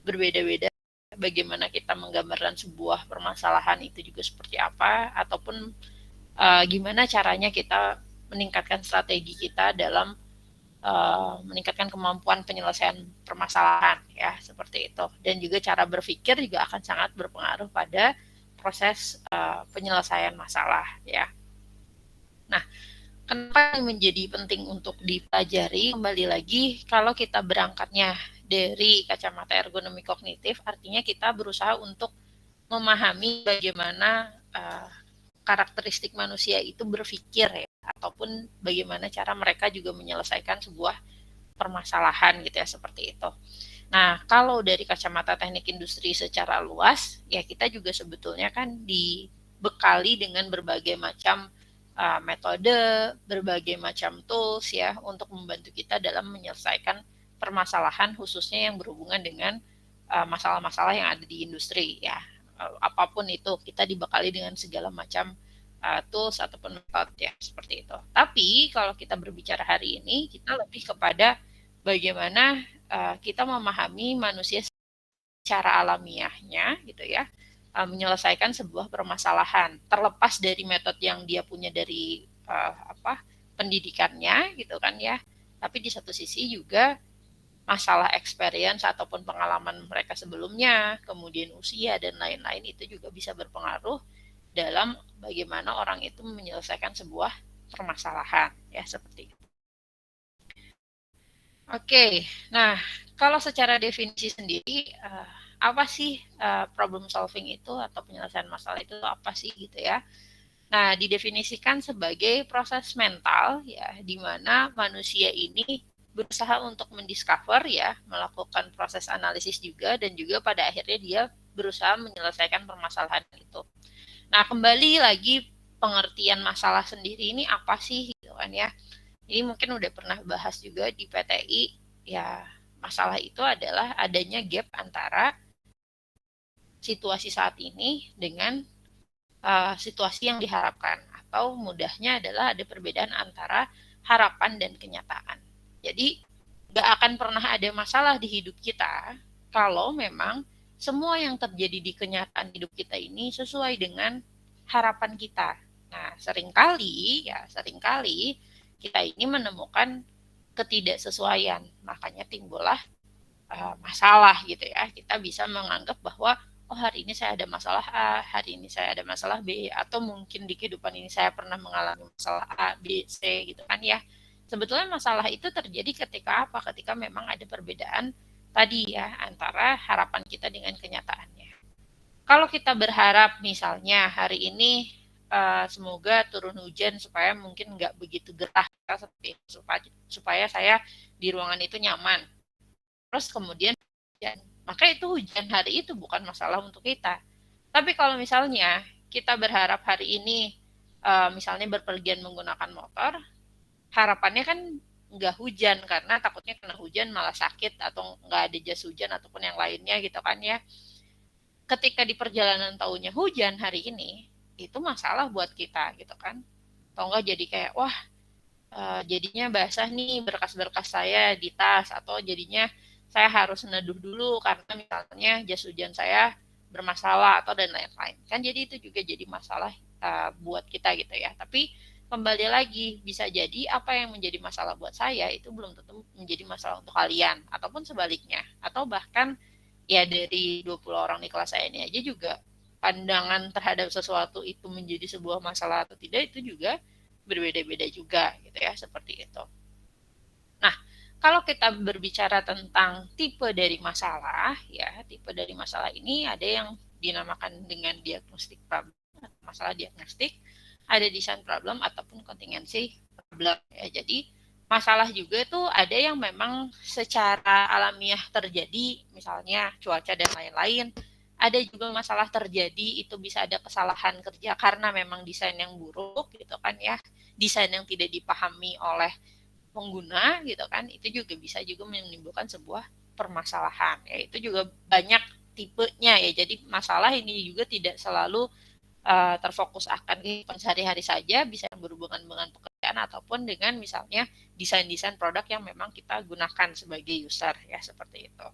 berbeda-beda. Bagaimana kita menggambarkan sebuah permasalahan itu juga seperti apa, ataupun gimana caranya kita meningkatkan strategi kita dalam meningkatkan kemampuan penyelesaian permasalahan, ya seperti itu. Dan juga cara berpikir juga akan sangat berpengaruh pada proses penyelesaian masalah, ya. Nah, kenapa menjadi penting untuk dipelajari? Kembali lagi, kalau kita berangkatnya dari kacamata ergonomi kognitif, artinya kita berusaha untuk memahami bagaimana karakteristik manusia itu berpikir, ya, ataupun bagaimana cara mereka juga menyelesaikan sebuah permasalahan gitu ya, seperti itu. Nah, kalau dari kacamata teknik industri secara luas, ya kita juga sebetulnya kan dibekali dengan berbagai macam metode, berbagai macam tools ya untuk membantu kita dalam menyelesaikan permasalahan khususnya yang berhubungan dengan masalah-masalah yang ada di industri ya. Apapun itu kita dibekali dengan segala macam tools ataupun metode ya seperti itu. Tapi kalau kita berbicara hari ini, kita lebih kepada bagaimana kita memahami manusia secara alamiahnya gitu ya, menyelesaikan sebuah permasalahan terlepas dari metode yang dia punya dari pendidikannya gitu kan ya, tapi di satu sisi juga masalah experience ataupun pengalaman mereka sebelumnya, kemudian usia dan lain-lain itu juga bisa berpengaruh dalam bagaimana orang itu menyelesaikan sebuah permasalahan ya seperti itu. Oke, nah kalau secara definisi sendiri apa sih problem solving itu atau penyelesaian masalah itu apa sih gitu ya? Nah, didefinisikan sebagai proses mental ya di mana manusia ini berusaha untuk mendiscover ya, melakukan proses analisis juga dan juga pada akhirnya dia berusaha menyelesaikan permasalahan itu. Nah, kembali lagi pengertian masalah sendiri ini apa sih gitu kan ya. Ini mungkin udah pernah bahas juga di PTI ya, masalah itu adalah adanya gap antara situasi saat ini dengan situasi yang diharapkan, atau mudahnya adalah ada perbedaan antara harapan dan kenyataan. Jadi gak akan pernah ada masalah di hidup kita kalau memang semua yang terjadi di kenyataan hidup kita ini sesuai dengan harapan kita. Nah, seringkali kita ini menemukan ketidaksesuaian, makanya timbullah masalah gitu ya. Kita bisa menganggap bahwa oh hari ini saya ada masalah A, hari ini saya ada masalah B, atau mungkin di kehidupan ini saya pernah mengalami masalah A, B, C gitu kan ya. Sebetulnya masalah itu terjadi ketika apa? Ketika memang ada perbedaan tadi ya antara harapan kita dengan kenyataannya. Kalau kita berharap misalnya hari ini semoga turun hujan supaya mungkin nggak begitu gerah seperti itu, supaya saya di ruangan itu nyaman. Terus kemudian hujan, maka itu hujan hari itu bukan masalah untuk kita. Tapi kalau misalnya kita berharap hari ini misalnya berpergian menggunakan motor, harapannya kan nggak hujan karena takutnya kena hujan malah sakit atau nggak ada jas hujan ataupun yang lainnya gitu kan ya. Ketika di perjalanan taunya hujan hari ini, itu masalah buat kita gitu kan. Atau enggak jadi kayak wah jadinya basah nih berkas-berkas saya di tas, atau jadinya saya harus neduh dulu karena misalnya jas hujan saya bermasalah atau dan lain-lain kan, jadi itu juga jadi masalah buat kita gitu ya. Tapi kembali lagi bisa jadi apa yang menjadi masalah buat saya itu belum tentu menjadi masalah untuk kalian, ataupun sebaliknya, atau bahkan ya dari 20 orang di kelas saya ini aja juga pandangan terhadap sesuatu itu menjadi sebuah masalah atau tidak itu juga berbeda-beda juga gitu ya, seperti itu. Nah, kalau kita berbicara tentang tipe dari masalah ya, tipe dari masalah ini ada yang dinamakan dengan diagnostic problem, masalah diagnostik, ada design problem ataupun contingency problem ya. Jadi masalah juga tuh ada yang memang secara alamiah terjadi, misalnya cuaca dan lain-lain. Ada juga masalah terjadi itu bisa ada kesalahan kerja karena memang desain yang buruk gitu kan ya, desain yang tidak dipahami oleh pengguna gitu kan, itu juga bisa juga menimbulkan sebuah permasalahan ya. Itu juga banyak tipenya ya, jadi masalah ini juga tidak selalu terfokus akan kehidupan sehari-hari saja, bisa berhubungan dengan pekerjaan ataupun dengan misalnya desain-desain produk yang memang kita gunakan sebagai user ya, seperti itu.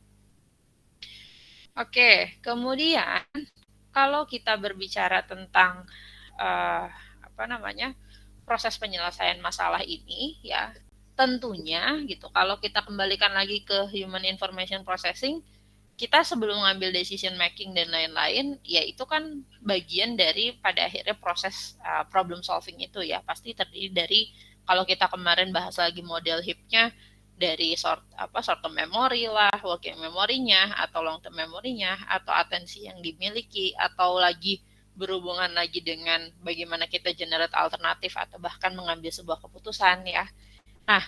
Oke, kemudian kalau kita berbicara tentang apa namanya proses penyelesaian masalah ini, ya tentunya gitu. Kalau kita kembalikan lagi ke human information processing, kita sebelum ngambil decision making dan lain-lain, ya itu kan bagian dari pada akhirnya proses problem solving itu ya pasti terdiri dari kalau kita kemarin bahas lagi model HIP-nya dari short term memory lah, working memorinya atau long term memorinya atau atensi yang dimiliki atau lagi berhubungan lagi dengan bagaimana kita generate alternatif atau bahkan mengambil sebuah keputusan ya. Nah,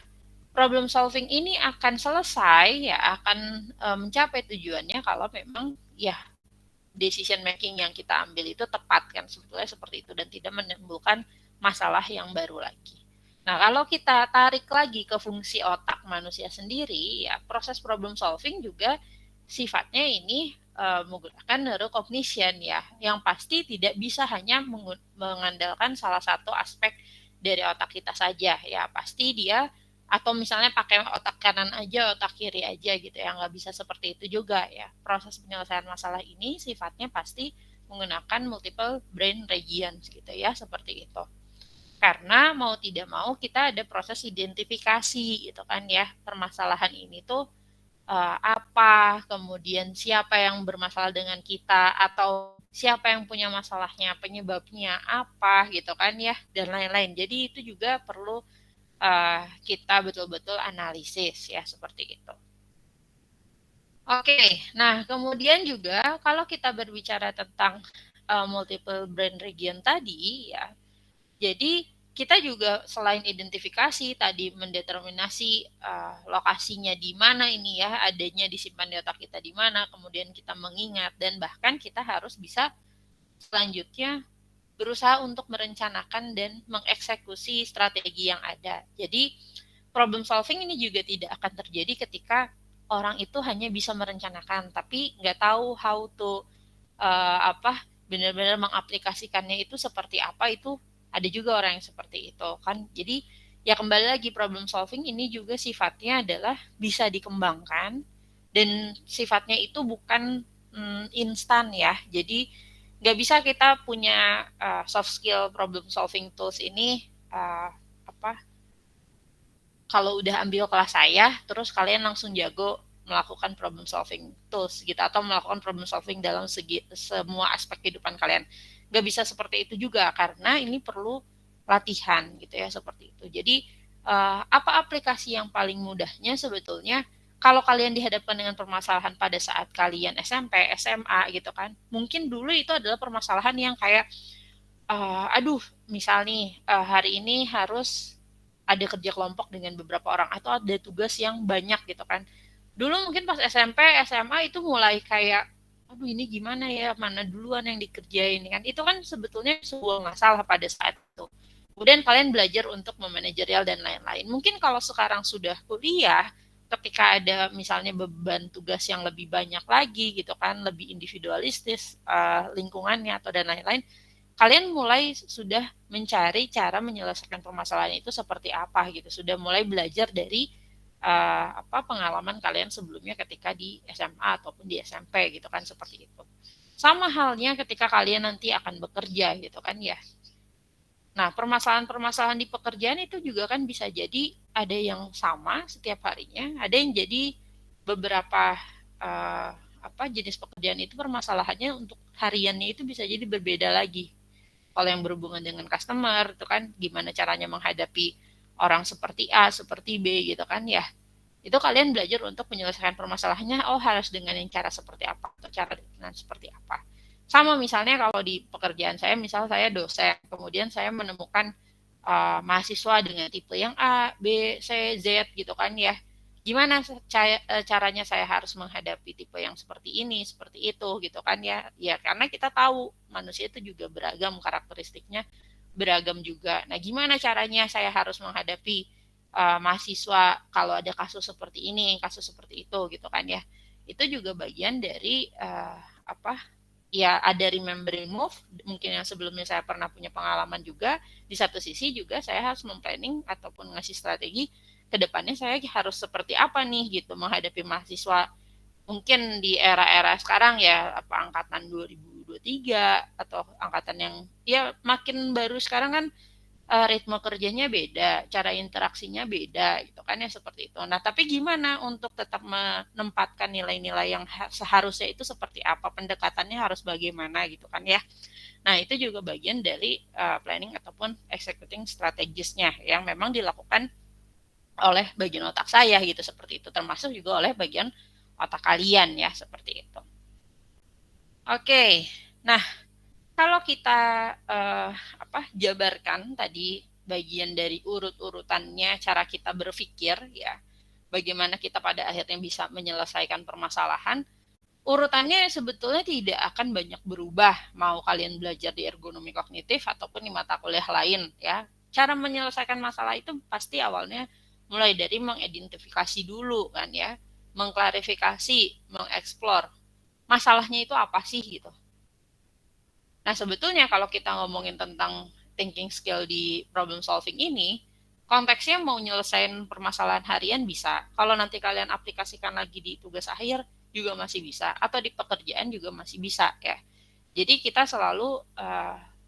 problem solving ini akan selesai ya akan mencapai tujuannya kalau memang ya decision making yang kita ambil itu tepat kan sebetulnya seperti itu dan tidak menimbulkan masalah yang baru lagi. Nah, kalau kita tarik lagi ke fungsi otak manusia sendiri, ya proses problem solving juga sifatnya ini menggunakan neurocognition ya, yang pasti tidak bisa hanya mengandalkan salah satu aspek dari otak kita saja ya, pasti dia atau misalnya pakai otak kanan aja, otak kiri aja gitu ya, nggak bisa seperti itu juga ya. Proses penyelesaian masalah ini sifatnya pasti menggunakan multiple brain regions gitu ya, seperti itu. Karena mau tidak mau kita ada proses identifikasi gitu kan ya, permasalahan ini tuh apa, kemudian siapa yang bermasalah dengan kita, atau siapa yang punya masalahnya, penyebabnya apa gitu kan ya, dan lain-lain. Jadi itu juga perlu kita betul-betul analisis ya seperti itu. Oke, nah kemudian juga kalau kita berbicara tentang multiple brain region tadi ya, jadi kita juga selain identifikasi tadi mendeterminasi lokasinya di mana ini ya, adanya disimpan di otak kita di mana, kemudian kita mengingat dan bahkan kita harus bisa selanjutnya berusaha untuk merencanakan dan mengeksekusi strategi yang ada. Jadi problem solving ini juga tidak akan terjadi ketika orang itu hanya bisa merencanakan tapi nggak tahu how to benar-benar mengaplikasikannya itu seperti apa, itu ada juga orang yang seperti itu kan. Jadi ya kembali lagi problem solving ini juga sifatnya adalah bisa dikembangkan dan sifatnya itu bukan instan ya. Jadi nggak bisa kita punya soft skill problem solving tools ini apa kalau udah ambil kelas saya terus kalian langsung jago melakukan problem solving tools gitu atau melakukan problem solving dalam semua aspek kehidupan kalian. Nggak bisa seperti itu juga karena ini perlu latihan gitu ya seperti itu. Jadi apa aplikasi yang paling mudahnya sebetulnya kalau kalian dihadapkan dengan permasalahan pada saat kalian SMP, SMA gitu kan, mungkin dulu itu adalah permasalahan yang kayak, aduh, misal nih hari ini harus ada kerja kelompok dengan beberapa orang atau ada tugas yang banyak gitu kan. Dulu mungkin pas SMP, SMA itu mulai kayak, aduh ini gimana ya, mana duluan yang dikerjain kan. Itu kan sebetulnya sebuah masalah pada saat itu. Kemudian kalian belajar untuk memanajerial dan lain-lain. Mungkin kalau sekarang sudah kuliah, ketika ada misalnya beban tugas yang lebih banyak lagi gitu kan, lebih individualistis lingkungannya atau dan lain-lain, kalian mulai sudah mencari cara menyelesaikan permasalahan itu seperti apa gitu. Sudah mulai belajar dari pengalaman kalian sebelumnya ketika di SMA ataupun di SMP gitu kan seperti itu. Sama halnya ketika kalian nanti akan bekerja gitu kan ya. Nah, permasalahan-permasalahan di pekerjaan itu juga kan bisa jadi ada yang sama setiap harinya, ada yang jadi beberapa jenis pekerjaan itu permasalahannya untuk hariannya itu bisa jadi berbeda lagi. Kalau yang berhubungan dengan customer itu kan gimana caranya menghadapi orang seperti A, seperti B gitu kan ya. Itu kalian belajar untuk menyelesaikan permasalahannya, oh harus dengan yang cara seperti apa atau cara dengan seperti apa. Sama misalnya kalau di pekerjaan saya, misal saya dosen, kemudian saya menemukan mahasiswa dengan tipe yang A, B, C, Z gitu kan ya. Gimana caranya saya harus menghadapi tipe yang seperti ini, seperti itu gitu kan ya. Ya karena kita tahu manusia itu juga beragam karakteristiknya, beragam juga. Nah gimana caranya saya harus menghadapi mahasiswa kalau ada kasus seperti ini, kasus seperti itu gitu kan ya. Itu juga bagian dari ya ada remembering move mungkin yang sebelumnya saya pernah punya pengalaman juga. Di satu sisi juga saya harus memplanning ataupun ngasih strategi ke depannya saya harus seperti apa nih gitu menghadapi mahasiswa mungkin di era-era sekarang ya apa angkatan 2023 atau angkatan yang ya makin baru sekarang kan ritme kerjanya beda, cara interaksinya beda gitu kan ya seperti itu. Nah, tapi gimana untuk tetap menempatkan nilai-nilai yang seharusnya itu seperti apa, pendekatannya harus bagaimana gitu kan ya. Nah, itu juga bagian dari planning ataupun executing strategisnya yang memang dilakukan oleh bagian otak saya gitu seperti itu, termasuk juga oleh bagian otak kalian ya seperti itu. Oke, nah kalau kita jabarkan tadi bagian dari urut-urutannya cara kita berpikir ya, bagaimana kita pada akhirnya bisa menyelesaikan permasalahan, urutannya sebetulnya tidak akan banyak berubah mau kalian belajar di ergonomi kognitif ataupun di mata kuliah lain ya. Cara menyelesaikan masalah itu pasti awalnya mulai dari mengidentifikasi dulu kan ya, mengklarifikasi, mengeksplor masalahnya itu apa sih gitu. Nah, sebetulnya kalau kita ngomongin tentang thinking skill di problem solving ini, konteksnya mau nyelesain permasalahan harian bisa. Kalau nanti kalian aplikasikan lagi di tugas akhir juga masih bisa, atau di pekerjaan juga masih bisa ya. Jadi kita selalu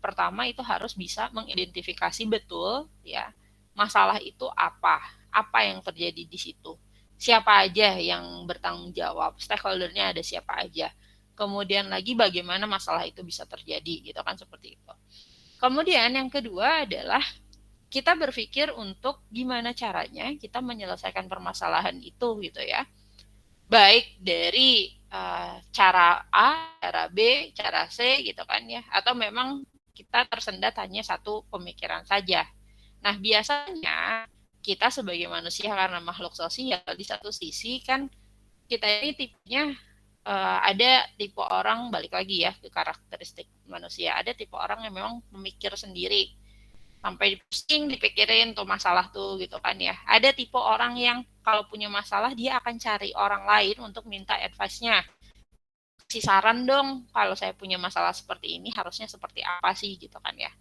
pertama itu harus bisa mengidentifikasi betul ya masalah itu apa yang terjadi di situ. Siapa aja yang bertanggung jawab, stakeholdernya ada siapa aja. Kemudian lagi bagaimana masalah itu bisa terjadi gitu kan seperti itu. Kemudian yang kedua adalah kita berpikir untuk gimana caranya kita menyelesaikan permasalahan itu gitu ya. Baik dari cara A, cara B, cara C gitu kan ya. Atau memang kita tersendat hanya satu pemikiran saja. Nah biasanya kita sebagai manusia karena makhluk sosial di satu sisi kan kita ini tipenya ada tipe orang balik lagi ya ke karakteristik manusia. Ada tipe orang yang memang memikir sendiri sampai pusing dipikirin tuh masalah tuh gitu kan ya. Ada tipe orang yang kalau punya masalah dia akan cari orang lain untuk minta advice-nya. Si saran dong kalau saya punya masalah seperti ini harusnya seperti apa sih gitu kan ya.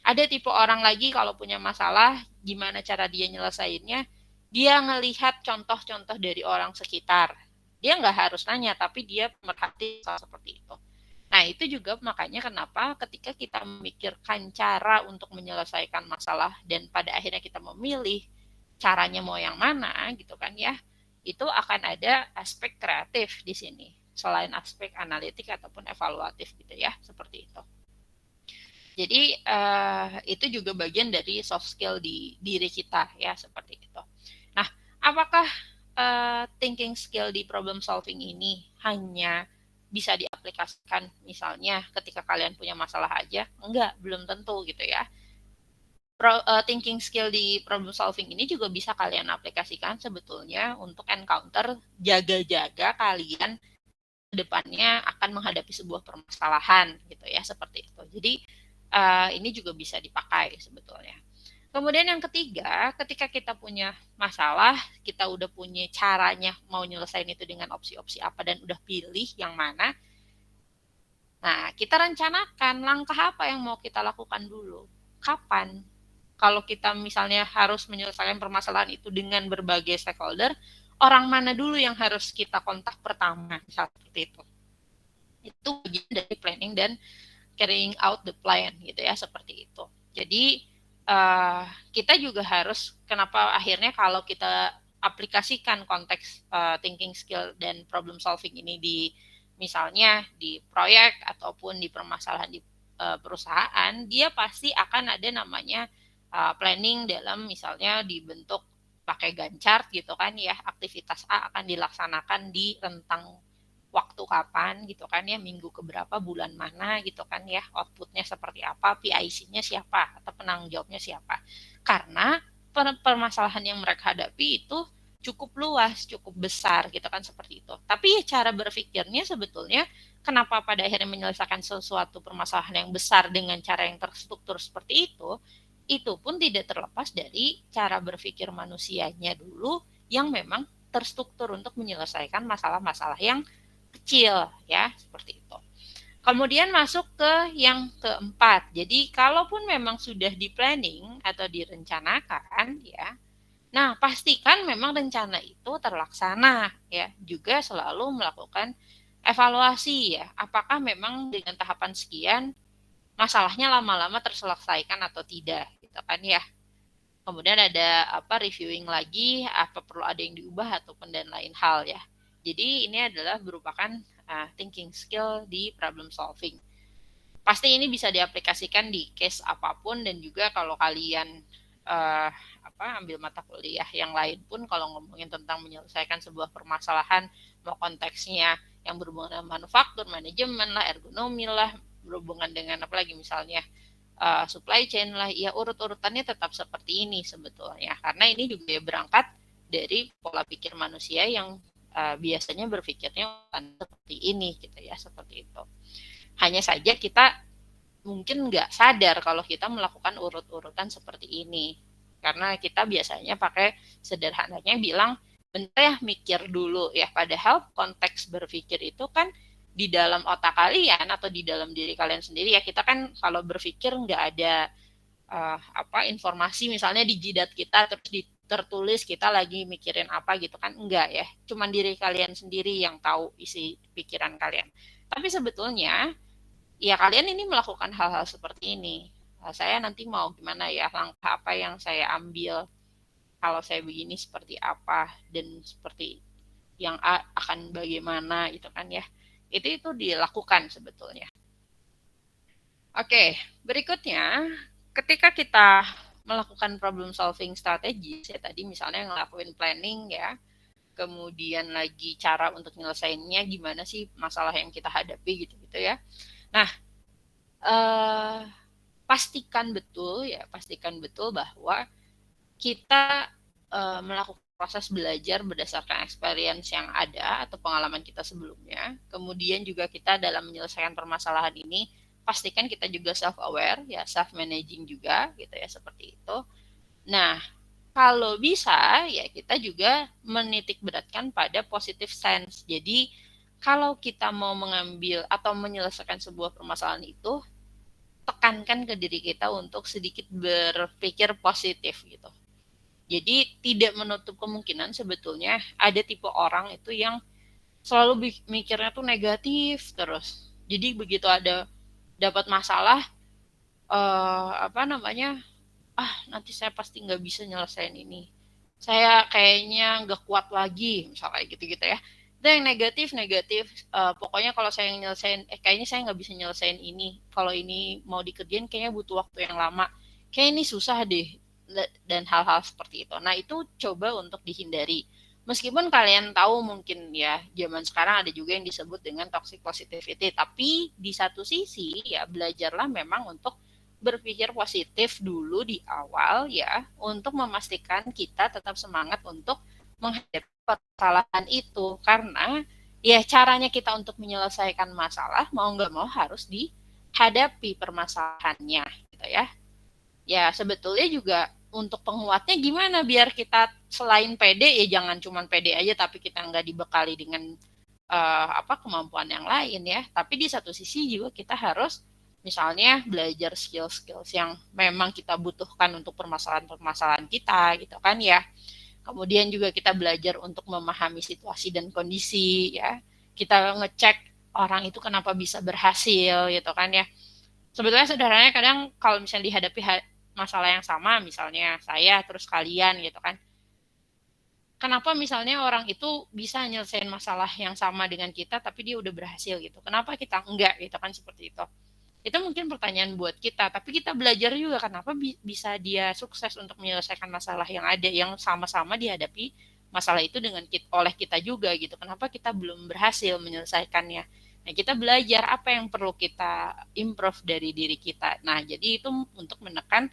Ada tipe orang lagi kalau punya masalah gimana cara dia nyelesainnya, dia ngelihat contoh-contoh dari orang sekitar. Dia nggak harus nanya, tapi dia merhati seperti itu. Nah, itu juga makanya kenapa ketika kita memikirkan cara untuk menyelesaikan masalah dan pada akhirnya kita memilih caranya mau yang mana gitu kan ya, itu akan ada aspek kreatif di sini selain aspek analitik ataupun evaluatif gitu ya, seperti itu. Jadi itu juga bagian dari soft skill di diri kita ya seperti itu. Nah, apakah thinking skill di problem solving ini hanya bisa diaplikasikan misalnya ketika kalian punya masalah aja? Enggak, belum tentu gitu ya. Thinking skill di problem solving ini juga bisa kalian aplikasikan sebetulnya untuk encounter jaga-jaga kalian depannya akan menghadapi sebuah permasalahan gitu ya seperti itu. Jadi ini juga bisa dipakai sebetulnya. Kemudian yang ketiga, ketika kita punya masalah, kita udah punya caranya mau nyelesain itu dengan opsi-opsi apa dan udah pilih yang mana. Nah, kita rencanakan langkah apa yang mau kita lakukan dulu. Kapan? Kalau kita misalnya harus menyelesaikan permasalahan itu dengan berbagai stakeholder, orang mana dulu yang harus kita kontak pertama, seperti itu. Itu bagian dari planning dan carrying out the plan gitu ya seperti itu. Jadi kita juga harus kenapa akhirnya kalau kita aplikasikan konteks thinking skill dan problem solving ini di misalnya di proyek ataupun di permasalahan di perusahaan, dia pasti akan ada namanya planning dalam misalnya dibentuk pakai Gantt gitu kan ya, aktivitas A akan dilaksanakan di rentang waktu kapan gitu kan ya, minggu keberapa, bulan mana gitu kan ya, outputnya seperti apa, PIC-nya siapa atau penanggung jawabnya siapa. Karena permasalahan yang mereka hadapi itu cukup luas, cukup besar gitu kan seperti itu. Tapi ya cara berpikirnya sebetulnya kenapa pada akhirnya menyelesaikan sesuatu permasalahan yang besar dengan cara yang terstruktur seperti itu pun tidak terlepas dari cara berpikir manusianya dulu yang memang terstruktur untuk menyelesaikan masalah-masalah yang kecil ya seperti itu. Kemudian masuk ke yang keempat. Jadi kalaupun memang sudah di planning atau direncanakan ya, Nah, pastikan memang rencana itu terlaksana ya. Juga selalu melakukan evaluasi ya. Apakah memang dengan tahapan sekian masalahnya lama-lama terselesaikan atau tidak gitu kan ya. Kemudian ada reviewing lagi apa perlu ada yang diubah ataupun dan lain hal ya. Jadi ini adalah merupakan thinking skill di problem solving. Pasti ini bisa diaplikasikan di case apapun dan juga kalau kalian uh, ambil mata kuliah yang lain pun kalau ngomongin tentang menyelesaikan sebuah permasalahan mau konteksnya yang berhubungan dengan manufaktur, manajemen lah, ergonomi lah, berhubungan dengan apa lagi misalnya supply chain lah, ya urut-urutannya tetap seperti ini sebetulnya karena ini juga berangkat dari pola pikir manusia yang biasanya berpikirnya seperti ini gitu ya, seperti itu. Hanya saja kita mungkin nggak sadar kalau kita melakukan urut-urutan seperti ini. Karena kita biasanya pakai sederhananya bilang, bentar ya mikir dulu ya. Padahal konteks berpikir itu kan di dalam otak kalian atau di dalam diri kalian sendiri ya. Kita kan kalau berpikir nggak ada informasi misalnya di jidat kita terus tertulis kita lagi mikirin apa gitu kan, enggak ya. Cuman diri kalian sendiri yang tahu isi pikiran kalian. Tapi sebetulnya ya kalian ini melakukan hal-hal seperti ini. Saya nanti mau gimana ya, langkah apa yang saya ambil kalau saya begini seperti apa dan seperti yang akan bagaimana gitu kan ya. Itu dilakukan sebetulnya. Oke, berikutnya ketika kita melakukan problem solving strategi, saya tadi misalnya ngelakuin planning ya, kemudian lagi cara untuk nyelesainnya gimana sih masalah yang kita hadapi gitu-gitu ya. Nah, pastikan betul bahwa kita melakukan proses belajar berdasarkan experience yang ada atau pengalaman kita sebelumnya. Kemudian juga kita dalam menyelesaikan permasalahan ini pastikan kita juga self aware ya, self managing juga gitu ya, seperti itu. Nah, kalau bisa ya kita juga menitik beratkan pada positive sense. Jadi kalau kita mau mengambil atau menyelesaikan sebuah permasalahan itu, tekankan ke diri kita untuk sedikit berpikir positif gitu. Jadi tidak menutup kemungkinan sebetulnya ada tipe orang itu yang selalu mikirnya tuh negatif terus. Jadi begitu ada dapat masalah, nanti saya pasti nggak bisa nyelesain ini. Saya kayaknya nggak kuat lagi, misalnya gitu-gitu ya. Itu yang negatif. Pokoknya kalau saya nyelesain, kayaknya saya nggak bisa nyelesain ini. Kalau ini mau dikerjain, kayaknya butuh waktu yang lama. Kayak ini susah deh, dan hal-hal seperti itu. Nah itu coba untuk dihindari. Meskipun kalian tahu mungkin ya zaman sekarang ada juga yang disebut dengan toxic positivity, tapi di satu sisi ya belajarlah memang untuk berpikir positif dulu di awal ya untuk memastikan kita tetap semangat untuk menghadapi permasalahan itu karena ya caranya kita untuk menyelesaikan masalah mau nggak mau harus dihadapi permasalahannya gitu ya. Ya sebetulnya juga untuk penguatnya gimana biar kita selain pede ya jangan cuma pede aja tapi kita nggak dibekali dengan kemampuan yang lain ya. Tapi di satu sisi juga kita harus misalnya belajar skill-skills yang memang kita butuhkan untuk permasalahan-permasalahan kita gitu kan ya. Kemudian juga kita belajar untuk memahami situasi dan kondisi ya. Kita ngecek orang itu kenapa bisa berhasil gitu kan ya. Sebetulnya sederhananya kadang kalau misalnya dihadapi masalah yang sama, misalnya saya terus kalian gitu kan. Kenapa misalnya orang itu bisa nyelesain masalah yang sama dengan kita tapi dia udah berhasil gitu. Kenapa kita enggak gitu kan, seperti itu. Itu mungkin pertanyaan buat kita, tapi kita belajar juga kenapa bisa dia sukses untuk menyelesaikan masalah yang ada yang sama-sama dihadapi masalah itu oleh kita juga gitu. Kenapa kita belum berhasil menyelesaikannya? Nah, kita belajar apa yang perlu kita improve dari diri kita. Nah, jadi itu untuk menekan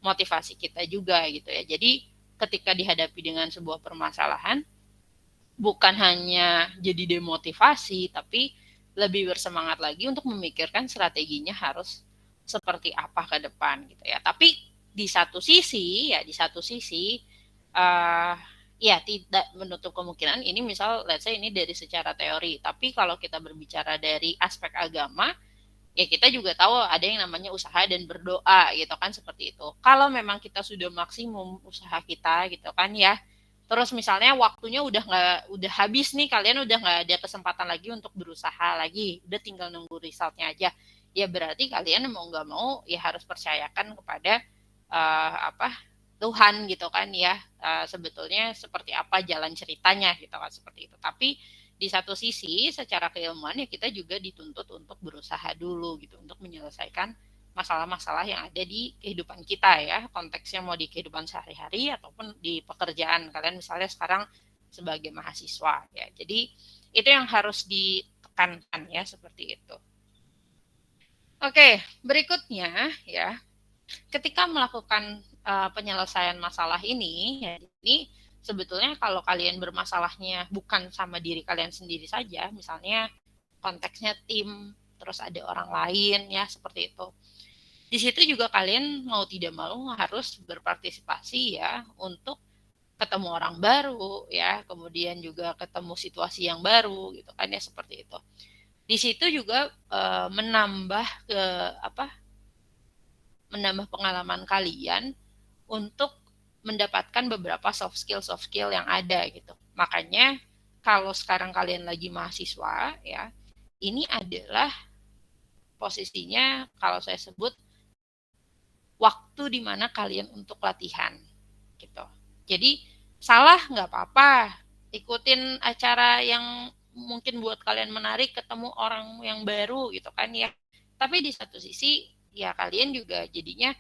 motivasi kita juga gitu ya. Jadi ketika dihadapi dengan sebuah permasalahan, bukan hanya jadi demotivasi, tapi lebih bersemangat lagi untuk memikirkan strateginya harus seperti apa ke depan gitu ya. Tapi di satu sisi ya tidak menutup kemungkinan ini misal let's say ini dari secara teori, tapi kalau kita berbicara dari aspek agama, ya kita juga tahu ada yang namanya usaha dan berdoa gitu kan, seperti itu. Kalau memang kita sudah maksimum usaha kita gitu kan ya, terus misalnya waktunya udah habis nih, kalian udah nggak ada kesempatan lagi untuk berusaha lagi, udah tinggal nunggu resultnya aja, ya berarti kalian mau nggak mau ya harus percayakan kepada apa, Tuhan gitu kan ya, sebetulnya seperti apa jalan ceritanya gitu kan, seperti itu. Tapi di satu sisi secara keilmuan ya kita juga dituntut untuk berusaha dulu gitu untuk menyelesaikan masalah-masalah yang ada di kehidupan kita ya, konteksnya mau di kehidupan sehari-hari ataupun di pekerjaan kalian misalnya sekarang sebagai mahasiswa ya. Jadi itu yang harus ditekankan ya, seperti itu. Oke, berikutnya ya, ketika melakukan penyelesaian masalah ini, ya ini sebetulnya kalau kalian bermasalahnya bukan sama diri kalian sendiri saja, misalnya konteksnya tim, terus ada orang lain ya, seperti itu. Di situ juga kalian mau tidak mau harus berpartisipasi ya untuk ketemu orang baru ya, kemudian juga ketemu situasi yang baru gitu kan ya, seperti itu. Di situ juga menambah ke apa? Menambah pengalaman kalian untuk mendapatkan beberapa soft skill yang ada gitu. Makanya kalau sekarang kalian lagi mahasiswa ya, ini adalah posisinya kalau saya sebut waktu di mana kalian untuk latihan gitu. Jadi salah nggak apa-apa, ikutin acara yang mungkin buat kalian menarik, ketemu orang yang baru gitu kan ya. Tapi di satu sisi ya kalian juga jadinya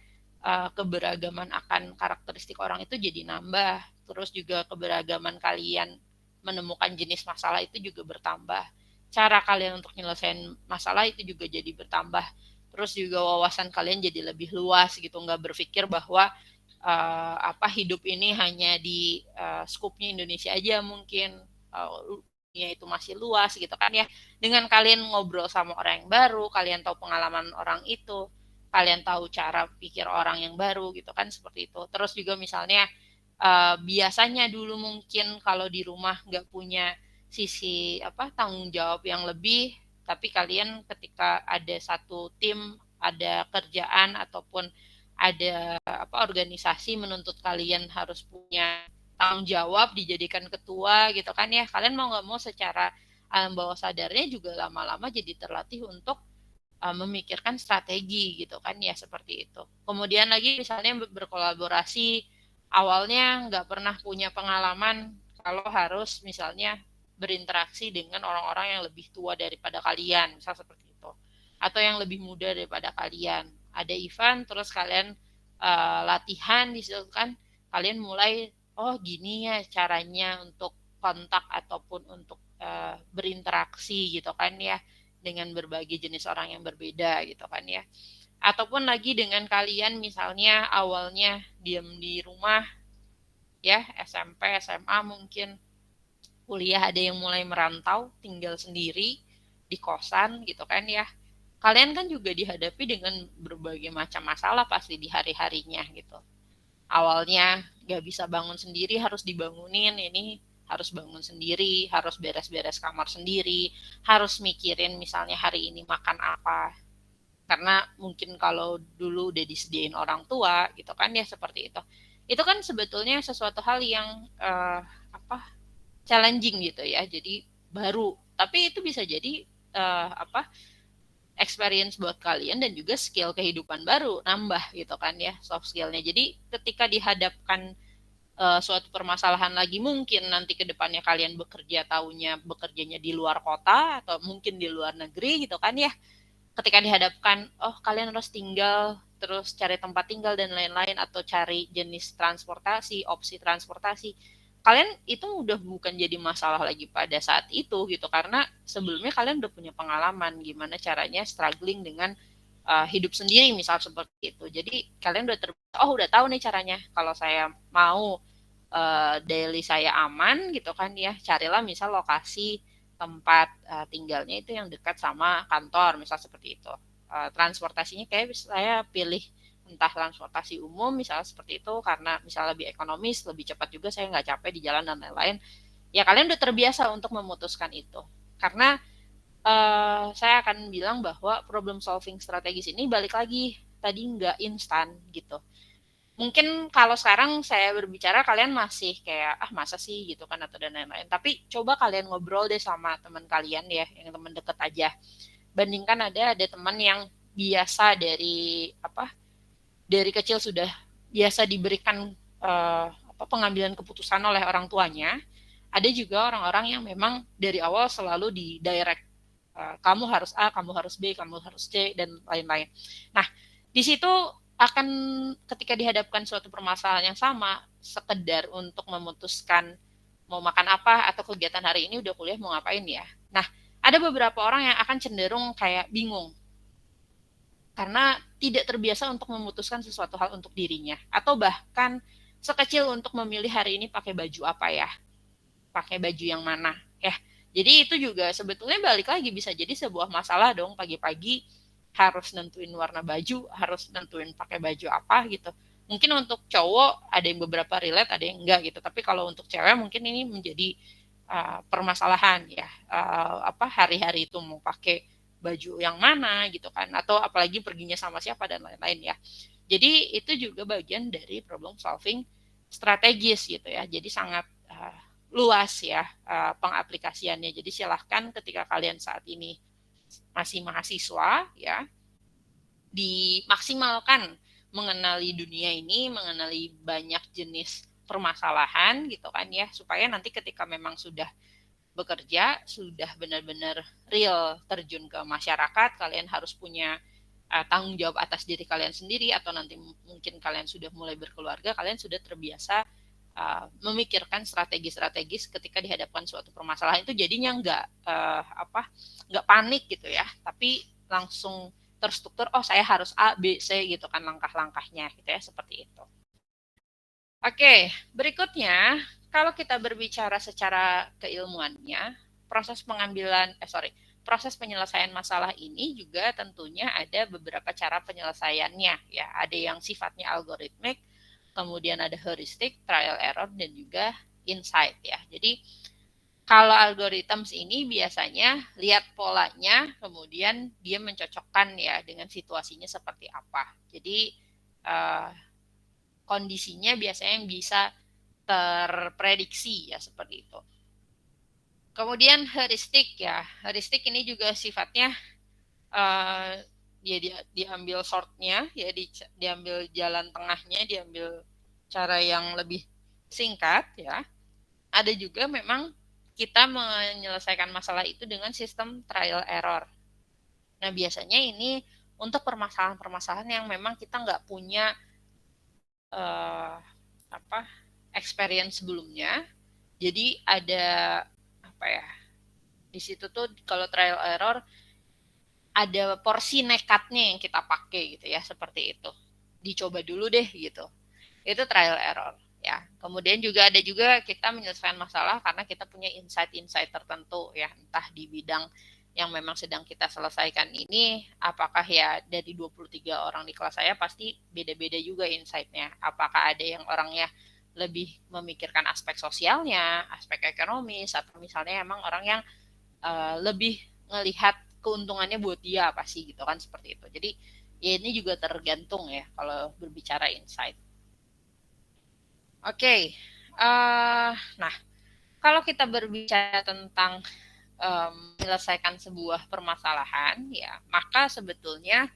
keberagaman akan karakteristik orang itu jadi nambah. Terus juga keberagaman kalian menemukan jenis masalah itu juga bertambah. Cara kalian untuk menyelesaikan masalah itu juga jadi bertambah. Terus juga wawasan kalian jadi lebih luas gitu, nggak berpikir bahwa hidup ini hanya di skupnya Indonesia aja mungkin, dunia itu masih luas gitu kan ya. Dengan kalian ngobrol sama orang yang baru, kalian tahu pengalaman orang itu, kalian tahu cara pikir orang yang baru gitu kan, seperti itu. Terus juga misalnya biasanya dulu mungkin kalau di rumah nggak punya sisi tanggung jawab yang lebih, tapi kalian ketika ada satu tim, ada kerjaan ataupun ada organisasi menuntut kalian harus punya tanggung jawab, dijadikan ketua gitu kan ya, kalian mau nggak mau secara alam bawah sadarnya juga lama-lama jadi terlatih untuk memikirkan strategi gitu kan ya, seperti itu. Kemudian lagi misalnya berkolaborasi, awalnya nggak pernah punya pengalaman kalau harus misalnya berinteraksi dengan orang-orang yang lebih tua daripada kalian, misal seperti itu. Atau yang lebih muda daripada kalian. Ada event terus kalian latihan di situ kan, kalian mulai oh gini ya caranya untuk kontak ataupun untuk berinteraksi gitu kan ya, dengan berbagai jenis orang yang berbeda gitu kan ya. Ataupun lagi dengan kalian misalnya awalnya diam di rumah ya, SMP, SMA mungkin, kuliah ada yang mulai merantau, tinggal sendiri di kosan gitu kan ya. Kalian kan juga dihadapi dengan berbagai macam masalah pasti di hari-harinya gitu. Awalnya gak bisa bangun sendiri, harus dibangunin, ini harus bangun sendiri, harus beres-beres kamar sendiri, harus mikirin misalnya hari ini makan apa. Karena mungkin kalau dulu udah disediain orang tua gitu kan ya, seperti itu. Itu kan sebetulnya sesuatu hal yang challenging gitu ya, jadi baru. Tapi itu bisa jadi experience buat kalian dan juga skill kehidupan baru nambah gitu kan ya, soft skillnya. Jadi ketika dihadapkan suatu permasalahan lagi, mungkin nanti ke depannya kalian bekerjanya di luar kota atau mungkin di luar negeri gitu kan ya, ketika dihadapkan oh kalian harus tinggal terus cari tempat tinggal dan lain-lain, atau cari jenis transportasi, opsi transportasi, kalian itu udah bukan jadi masalah lagi pada saat itu gitu, karena sebelumnya kalian udah punya pengalaman gimana caranya struggling dengan hidup sendiri misal seperti itu. Jadi kalian udah tahu nih caranya, kalau saya mau daily saya aman gitu kan ya, carilah misal lokasi tempat tinggalnya itu yang dekat sama kantor misal seperti itu. Transportasinya kayak saya pilih entah transportasi umum misalnya seperti itu, karena misalnya lebih ekonomis, lebih cepat juga, saya nggak capek di jalan dan lain-lain. Ya kalian udah terbiasa untuk memutuskan itu, karena saya akan bilang bahwa problem solving strategis ini balik lagi tadi nggak instan gitu. Mungkin kalau sekarang saya berbicara kalian masih kayak masa sih gitu kan atau dan lain-lain. Tapi coba kalian ngobrol deh sama teman kalian ya, yang teman deket aja. Bandingkan ada teman yang biasa dari kecil sudah biasa diberikan pengambilan keputusan oleh orang tuanya. Ada juga orang-orang yang memang dari awal selalu di direct, kamu harus A, kamu harus B, kamu harus C, dan lain-lain. Nah, di situ akan ketika dihadapkan suatu permasalahan yang sama, sekedar untuk memutuskan mau makan apa atau kegiatan hari ini udah kuliah mau ngapain ya. Nah, ada beberapa orang yang akan cenderung kayak bingung karena tidak terbiasa untuk memutuskan sesuatu hal untuk dirinya, atau bahkan sekecil untuk memilih hari ini pakai baju apa ya, pakai baju yang mana ya. Jadi itu juga sebetulnya balik lagi bisa jadi sebuah masalah dong, pagi-pagi harus nentuin warna baju, harus nentuin pakai baju apa gitu. Mungkin untuk cowok ada yang beberapa relate, ada yang enggak gitu. Tapi kalau untuk cewek mungkin ini menjadi permasalahan ya. Hari-hari itu mau pakai baju yang mana gitu kan, atau apalagi perginya sama siapa dan lain-lain ya. Jadi itu juga bagian dari problem solving strategis gitu ya. Jadi sangat luas ya pengaplikasiannya. Jadi silahkan ketika kalian saat ini masih mahasiswa ya, dimaksimalkan mengenali dunia ini, mengenali banyak jenis permasalahan gitu kan ya, supaya nanti ketika memang sudah bekerja, sudah benar-benar real terjun ke masyarakat, kalian harus punya tanggung jawab atas diri kalian sendiri, atau nanti mungkin kalian sudah mulai berkeluarga, kalian sudah terbiasa memikirkan strategi-strategis ketika dihadapkan suatu permasalahan. Itu jadinya nggak panik gitu ya, tapi langsung terstruktur, saya harus A, B, C gitu kan langkah-langkahnya gitu ya, seperti itu. Oke, berikutnya kalau kita berbicara secara keilmuannya, proses penyelesaian masalah ini juga tentunya ada beberapa cara penyelesaiannya ya. Ada yang sifatnya algoritmik, kemudian ada heuristik, trial error, dan juga insight ya. Jadi kalau algorithms ini biasanya lihat polanya, kemudian dia mencocokkan ya dengan situasinya seperti apa. Jadi kondisinya biasanya yang bisa terprediksi ya, seperti itu. Kemudian heuristik ya, heuristik ini juga sifatnya ya diambil shortnya ya, diambil jalan tengahnya, diambil cara yang lebih singkat ya. Ada juga memang kita menyelesaikan masalah itu dengan sistem trial error. Nah biasanya ini untuk permasalahan-permasalahan yang memang kita nggak punya experience sebelumnya. Jadi ada di situ tuh kalau trial error ada porsi nekatnya yang kita pakai gitu ya, seperti itu. Dicoba dulu deh gitu. Itu trial error ya. Kemudian juga ada juga kita menyelesaikan masalah karena kita punya insight-insight tertentu ya, entah di bidang yang memang sedang kita selesaikan ini, apakah ya dari 23 orang di kelas saya pasti beda-beda juga insight-nya. Apakah ada yang orangnya lebih memikirkan aspek sosialnya, aspek ekonomis, atau misalnya emang orang yang lebih melihat keuntungannya buat dia apa sih gitu kan, seperti itu. Jadi ya ini juga tergantung ya kalau berbicara insight. Oke, nah kalau kita berbicara tentang menyelesaikan sebuah permasalahan ya, maka sebetulnya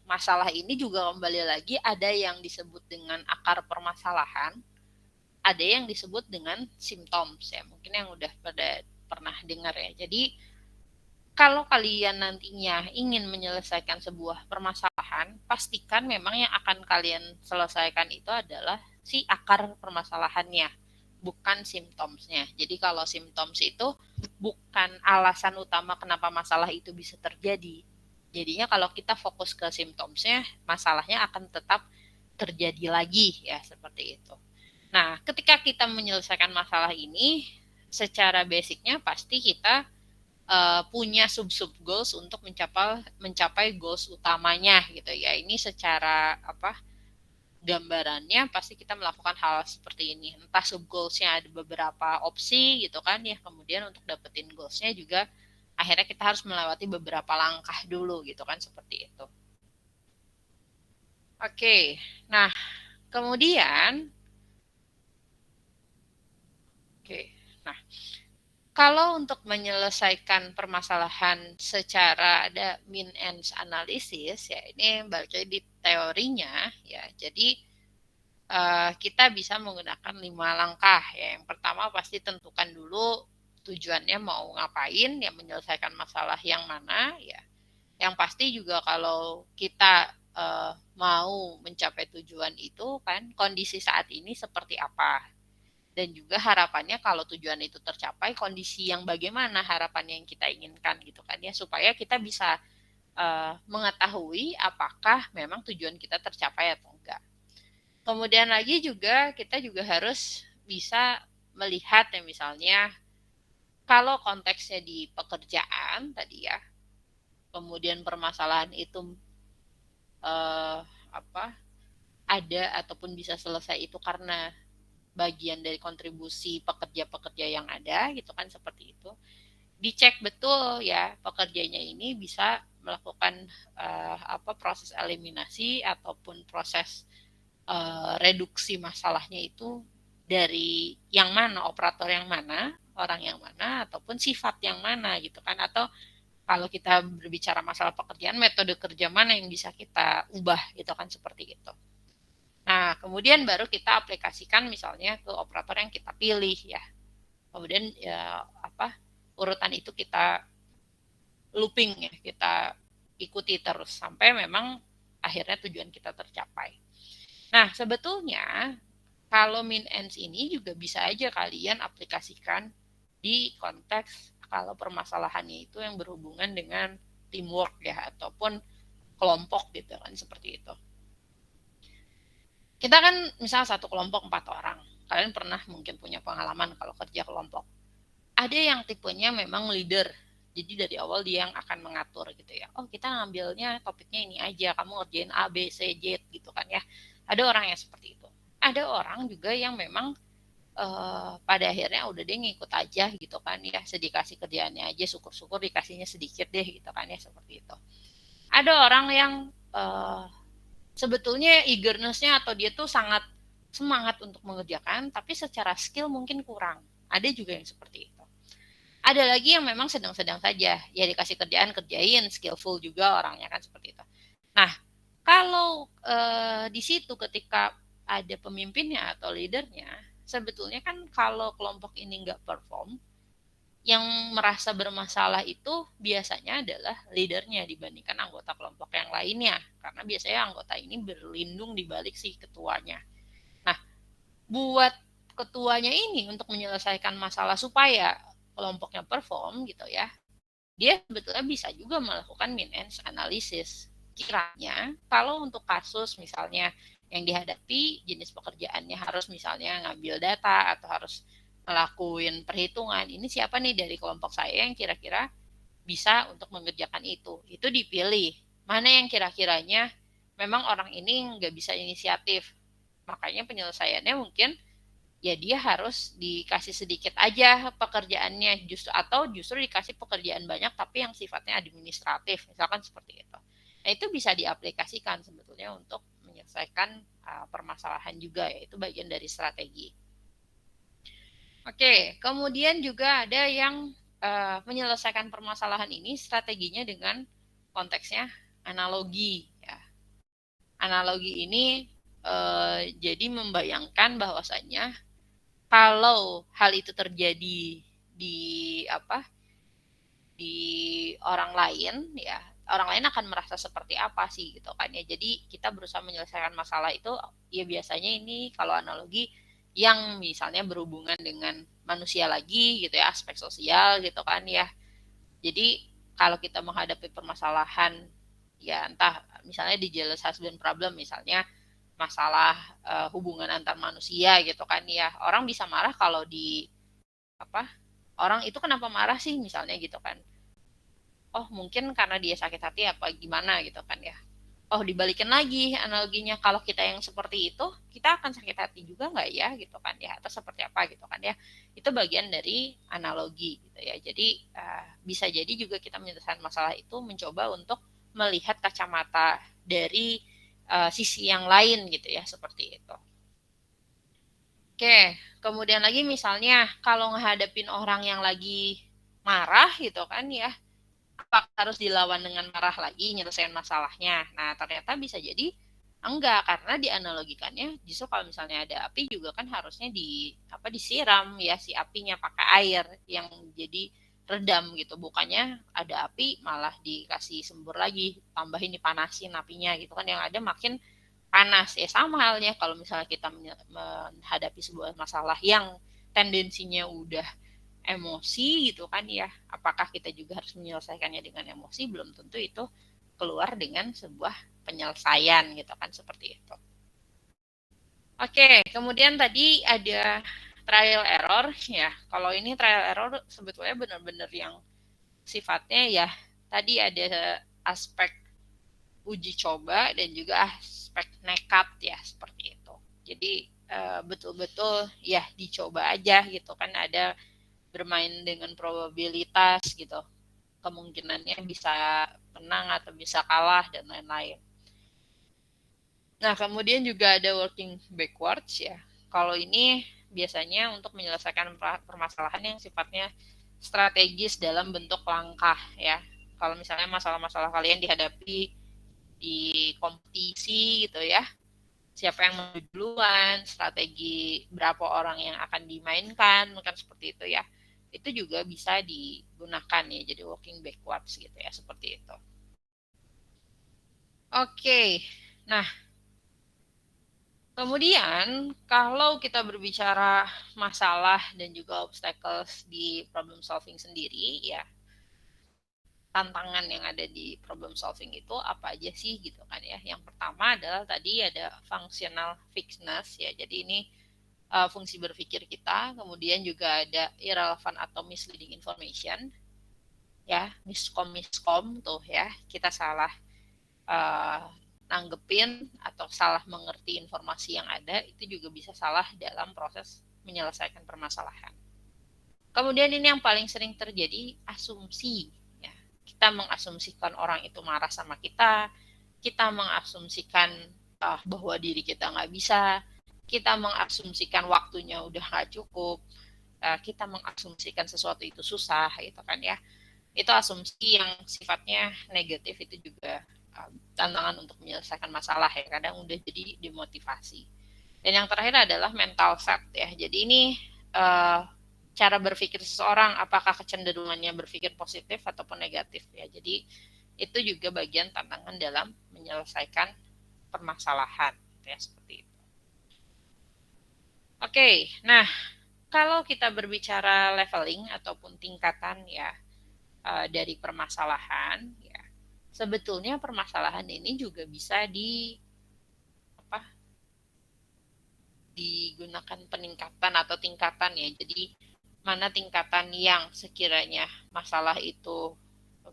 masalah ini juga kembali lagi ada yang disebut dengan akar permasalahan, ada yang disebut dengan symptoms ya, mungkin yang udah pernah dengar ya. Jadi kalau kalian nantinya ingin menyelesaikan sebuah permasalahan, pastikan memang yang akan kalian selesaikan itu adalah si akar permasalahannya, bukan simptomsnya. Jadi kalau simptoms itu bukan alasan utama kenapa masalah itu bisa terjadi. Jadinya kalau kita fokus ke simptomsnya, masalahnya akan tetap terjadi lagi ya, seperti itu. Nah, ketika kita menyelesaikan masalah ini, secara basicnya pasti kita punya sub-sub goals untuk mencapai goals utamanya gitu ya. Ini secara gambarannya pasti kita melakukan hal seperti ini. Entah sub goals-nya ada beberapa opsi gitu kan ya. Kemudian untuk dapetin goals-nya juga akhirnya kita harus melewati beberapa langkah dulu gitu kan seperti itu. Oke. Nah, kemudian Nah, kalau untuk menyelesaikan permasalahan secara ada mean ends analysis ya ini balik lagi di teorinya ya. Jadi kita bisa menggunakan 5 langkah ya. Yang pertama pasti tentukan dulu tujuannya mau ngapain, ya menyelesaikan masalah yang mana ya. Yang pasti juga kalau kita mau mencapai tujuan itu kan kondisi saat ini seperti apa. Dan juga harapannya kalau tujuan itu tercapai, kondisi yang bagaimana harapannya yang kita inginkan gitu kan ya, supaya kita bisa mengetahui apakah memang tujuan kita tercapai atau enggak. Kemudian lagi juga kita juga harus bisa melihat ya misalnya kalau konteksnya di pekerjaan tadi ya, kemudian permasalahan itu ada ataupun bisa selesai itu karena bagian dari kontribusi pekerja-pekerja yang ada gitu kan seperti itu. Dicek betul ya pekerjanya ini bisa melakukan proses eliminasi ataupun proses reduksi masalahnya itu dari yang mana, operator yang mana, orang yang mana, ataupun sifat yang mana gitu kan. Atau kalau kita berbicara masalah pekerjaan, metode kerja mana yang bisa kita ubah gitu kan seperti itu. Nah, kemudian baru kita aplikasikan misalnya ke operator yang kita pilih ya. Kemudian ya urutan itu kita looping ya, kita ikuti terus sampai memang akhirnya tujuan kita tercapai. Nah, sebetulnya kalau mean ends ini juga bisa aja kalian aplikasikan di konteks kalau permasalahannya itu yang berhubungan dengan teamwork ya ataupun kelompok gitu kan seperti itu. Kita kan misal satu kelompok 4 orang. Kalian pernah mungkin punya pengalaman kalau kerja kelompok. Ada yang tipenya memang leader. Jadi dari awal dia yang akan mengatur gitu ya. Oh kita ngambilnya topiknya ini aja. Kamu ngerjain A, B, C, Z gitu kan ya. Ada orang yang seperti itu. Ada orang juga yang memang pada akhirnya udah dia ngikut aja gitu kan ya. Sedikasih kerjaannya aja. Syukur-syukur dikasihnya sedikit deh gitu kan ya. Seperti itu. Ada orang yang sebetulnya eagerness-nya atau dia tuh sangat semangat untuk mengerjakan. Tapi secara skill mungkin kurang. Ada juga yang seperti itu. Ada lagi yang memang sedang-sedang saja, ya dikasih kerjaan kerjain, skillful juga orangnya kan seperti itu. Nah, kalau di situ ketika ada pemimpinnya atau leadernya, sebetulnya kan kalau kelompok ini nggak perform, yang merasa bermasalah itu biasanya adalah leadernya dibandingkan anggota kelompok yang lainnya, karena biasanya anggota ini berlindung di balik si ketuanya. Nah, buat ketuanya ini untuk menyelesaikan masalah supaya kelompoknya perform gitu ya, dia sebetulnya bisa juga melakukan mean ends analysis. Kiranya kalau untuk kasus misalnya yang dihadapi jenis pekerjaannya harus misalnya ngambil data atau harus ngelakuin perhitungan, ini siapa nih dari kelompok saya yang kira-kira bisa untuk mengerjakan itu dipilih. Mana yang kira-kiranya memang orang ini nggak bisa inisiatif, makanya penyelesaiannya mungkin ya dia harus dikasih sedikit aja pekerjaannya justru dikasih pekerjaan banyak tapi yang sifatnya administratif misalkan seperti itu. Nah itu bisa diaplikasikan sebetulnya untuk menyelesaikan permasalahan juga ya, itu bagian dari strategi. Oke, kemudian juga ada yang menyelesaikan permasalahan ini strateginya dengan konteksnya analogi ya. Analogi ini jadi membayangkan bahwasannya kalau hal itu terjadi di di orang lain ya, orang lain akan merasa seperti apa sih gitu kan ya. Jadi kita berusaha menyelesaikan masalah itu ya biasanya ini kalau analogi yang misalnya berhubungan dengan manusia lagi gitu ya, aspek sosial gitu kan ya. Jadi kalau kita menghadapi permasalahan ya entah misalnya di jealous husband problem misalnya masalah hubungan antar manusia gitu kan ya, orang bisa marah kalau di orang itu kenapa marah sih misalnya gitu kan, oh mungkin karena dia sakit hati apa gimana gitu kan ya. oh dibalikin lagi analoginya, kalau kita yang seperti itu, kita akan sakit hati juga nggak ya gitu kan ya, atau seperti apa gitu kan ya. Itu bagian dari analogi gitu ya. Jadi bisa jadi juga kita menyelesaikan masalah itu mencoba untuk melihat kacamata dari sisi yang lain gitu ya, seperti itu. Oke, kemudian lagi misalnya kalau ngehadapin orang yang lagi marah gitu kan ya, apakah harus dilawan dengan marah lagi nyelesain masalahnya? Nah, ternyata bisa jadi enggak, karena dianalogikannya justru kalau misalnya ada api juga kan harusnya disiram ya si apinya pakai air yang jadi redam gitu. Bukannya ada api malah dikasih sembur lagi, tambahin dipanasin apinya gitu kan, yang ada makin panas. Ya sama halnya kalau misalnya kita menghadapi sebuah masalah yang tendensinya udah emosi gitu kan ya, apakah kita juga harus menyelesaikannya dengan emosi? Belum tentu itu keluar dengan sebuah penyelesaian gitu kan, seperti itu. Oke, kemudian tadi ada trial error ya. Kalau ini trial error sebetulnya benar-benar yang sifatnya ya tadi ada aspek uji coba dan juga aspek nekat ya, seperti itu. Jadi betul-betul ya dicoba aja gitu kan, ada bermain dengan probabilitas gitu, kemungkinannya bisa menang atau bisa kalah dan lain-lain. Nah, kemudian juga ada working backwards ya. Kalau ini biasanya untuk menyelesaikan permasalahan yang sifatnya strategis dalam bentuk langkah ya. Kalau misalnya masalah-masalah kalian dihadapi di kompetisi gitu ya, siapa yang maju duluan, strategi berapa orang yang akan dimainkan, bukan seperti itu ya. Itu juga bisa digunakan ya, jadi working backwards gitu ya, seperti itu. Oke, nah kemudian kalau kita berbicara masalah dan juga obstacles di problem solving sendiri ya, tantangan yang ada di problem solving itu apa aja sih gitu kan ya. Yang pertama adalah tadi ada functional fitness ya, jadi ini fungsi berpikir kita, kemudian juga ada irrelevant atau misleading information ya, miskom tuh ya, kita salah uh, nanggepin atau salah mengerti informasi yang ada, itu juga bisa salah dalam proses menyelesaikan permasalahan. Kemudian ini yang paling sering terjadi, asumsi ya. Kita mengasumsikan orang itu marah sama kita mengasumsikan bahwa diri kita nggak bisa, kita mengasumsikan waktunya udah nggak cukup, kita mengasumsikan sesuatu itu susah gitu kan ya. Itu asumsi yang sifatnya negatif, itu juga tantangan untuk menyelesaikan masalah ya, kadang udah jadi demotivasi. Dan yang terakhir adalah mental set ya, jadi ini cara berpikir seseorang, apakah kecenderungannya berpikir positif ataupun negatif ya. Jadi itu juga bagian tantangan dalam menyelesaikan permasalahan ya, seperti itu. Oke, nah kalau kita berbicara leveling ataupun tingkatan ya dari permasalahan ya, sebetulnya permasalahan ini juga bisa digunakan peningkatan atau tingkatan ya. Jadi mana tingkatan yang sekiranya masalah itu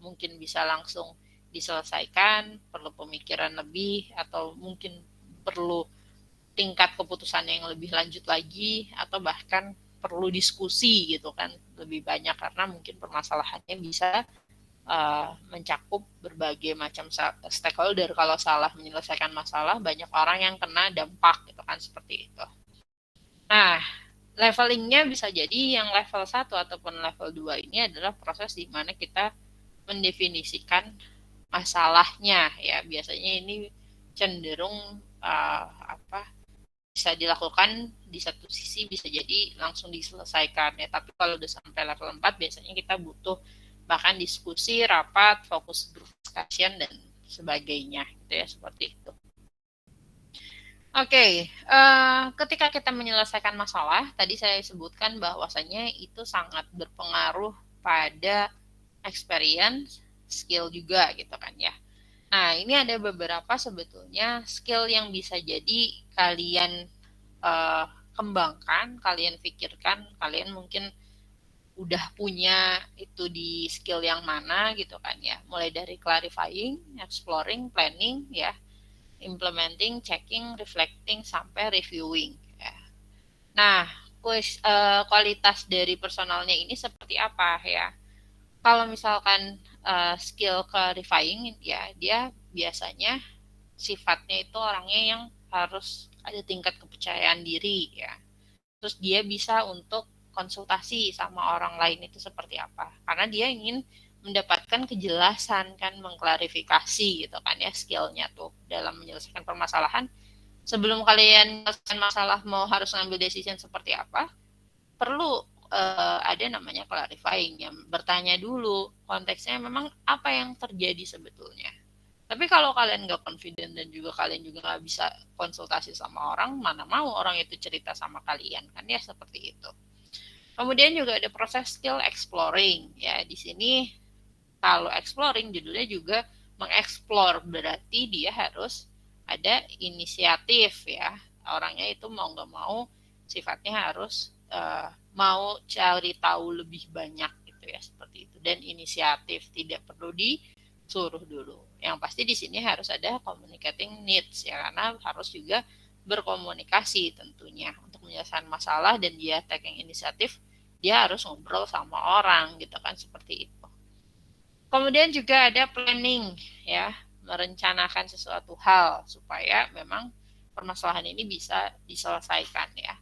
mungkin bisa langsung diselesaikan, perlu pemikiran lebih, atau mungkin perlu tingkat keputusan yang lebih lanjut lagi, atau bahkan perlu diskusi gitu kan lebih banyak, karena mungkin permasalahannya bisa mencakup berbagai macam stakeholder. Kalau salah menyelesaikan masalah, banyak orang yang kena dampak gitu kan, seperti itu. Nah, levelingnya bisa jadi yang level 1 ataupun level 2 ini adalah proses di mana kita mendefinisikan masalahnya ya. Biasanya ini cenderung bisa dilakukan di satu sisi, bisa jadi langsung diselesaikan ya. Tapi kalau udah sampai level 4 biasanya kita butuh bahkan diskusi, rapat, fokus group discussion dan sebagainya gitu ya, seperti itu. Oke, ketika kita menyelesaikan masalah, tadi saya sebutkan bahwasanya itu sangat berpengaruh pada experience, skill juga gitu kan ya. Nah, ini ada beberapa sebetulnya skill yang bisa jadi kalian kembangkan, kalian pikirkan, kalian mungkin udah punya itu di skill yang mana gitu kan ya, mulai dari clarifying, exploring, planning ya, implementing, checking, reflecting, sampai reviewing ya. Nah, kualitas dari personalnya ini seperti apa ya? Kalau misalkan skill clarifying ya, dia biasanya sifatnya itu orangnya yang harus ada tingkat kepercayaan diri ya. Terus dia bisa untuk konsultasi sama orang lain itu seperti apa. Karena dia ingin mendapatkan kejelasan kan, mengklarifikasi gitu kan ya skillnya tuh dalam menyelesaikan permasalahan. Sebelum kalian menyelesaikan masalah mau harus ngambil decision seperti apa, perlu ada namanya clarifying, yang bertanya dulu konteksnya memang apa yang terjadi sebetulnya. Tapi kalau kalian nggak confident dan juga kalian juga nggak bisa konsultasi sama orang, mana mau orang itu cerita sama kalian kan ya, seperti itu. Kemudian juga ada proses skill exploring ya. Di sini kalau exploring judulnya juga mengeksplor, berarti dia harus ada inisiatif ya. Orangnya itu mau nggak mau sifatnya harus mau cari tahu lebih banyak gitu ya, seperti itu. Dan inisiatif, tidak perlu disuruh dulu. Yang pasti di sini harus ada communicating needs ya, karena harus juga berkomunikasi tentunya untuk menyelesaikan masalah, dan dia taking inisiatif, dia harus ngobrol sama orang gitu kan, seperti itu. Kemudian juga ada planning ya, merencanakan sesuatu hal supaya memang permasalahan ini bisa diselesaikan ya.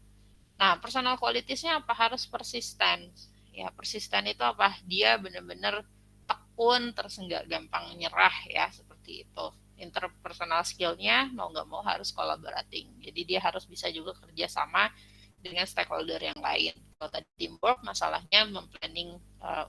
Nah, personal qualities-nya apa? Harus persisten. Ya, persisten itu apa? Dia benar-benar tekun, terus nggak gampang nyerah ya, seperti itu. Interpersonal skill-nya mau nggak mau harus collaborating. Jadi dia harus bisa juga kerja sama dengan stakeholder yang lain. Kalau tadi teamwork, masalahnya memplanning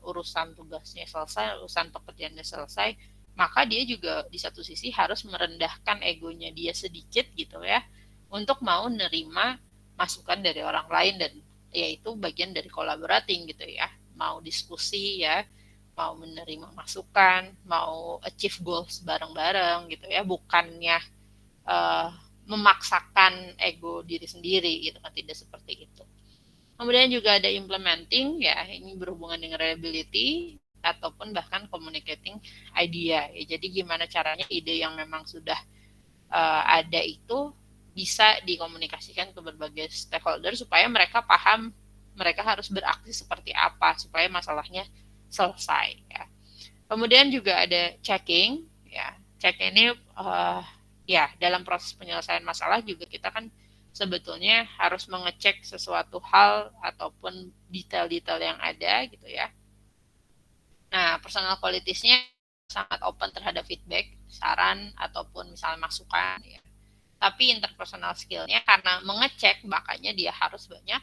urusan tugasnya selesai, urusan pekerjaannya selesai, maka dia juga di satu sisi harus merendahkan egonya dia sedikit gitu ya, untuk mau nerima masukan dari orang lain, dan yaitu bagian dari collaborating gitu ya, mau diskusi ya, mau menerima masukan, mau achieve goals bareng-bareng gitu ya, bukannya uh, memaksakan ego diri sendiri gitu kan, tidak seperti itu. Kemudian juga ada implementing ya, ini berhubungan dengan reliability ataupun bahkan communicating idea ya. Jadi gimana caranya ide yang memang sudah ada itu bisa dikomunikasikan ke berbagai stakeholder supaya mereka paham mereka harus beraksi seperti apa supaya masalahnya selesai ya. Kemudian juga ada checking ya. Check ini ya dalam proses penyelesaian masalah juga kita kan sebetulnya harus mengecek sesuatu hal ataupun detail-detail yang ada gitu ya. Nah, personal qualities-nya sangat open terhadap feedback, saran ataupun misalnya masukan ya. Tapi interpersonal skill-nya karena mengecek, makanya dia harus banyak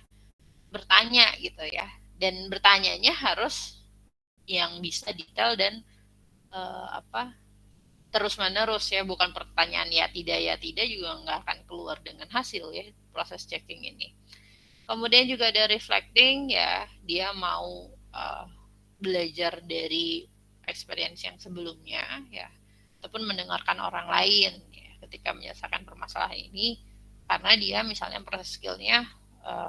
bertanya gitu ya. Dan bertanyanya harus yang bisa detail dan terus menerus ya, bukan pertanyaan ya tidak juga nggak akan keluar dengan hasil ya proses checking ini. Kemudian juga ada reflecting ya, dia mau belajar dari experience yang sebelumnya ya, ataupun mendengarkan orang lain ya, ketika menyelesaikan permasalahan ini, karena dia misalnya proses skillnya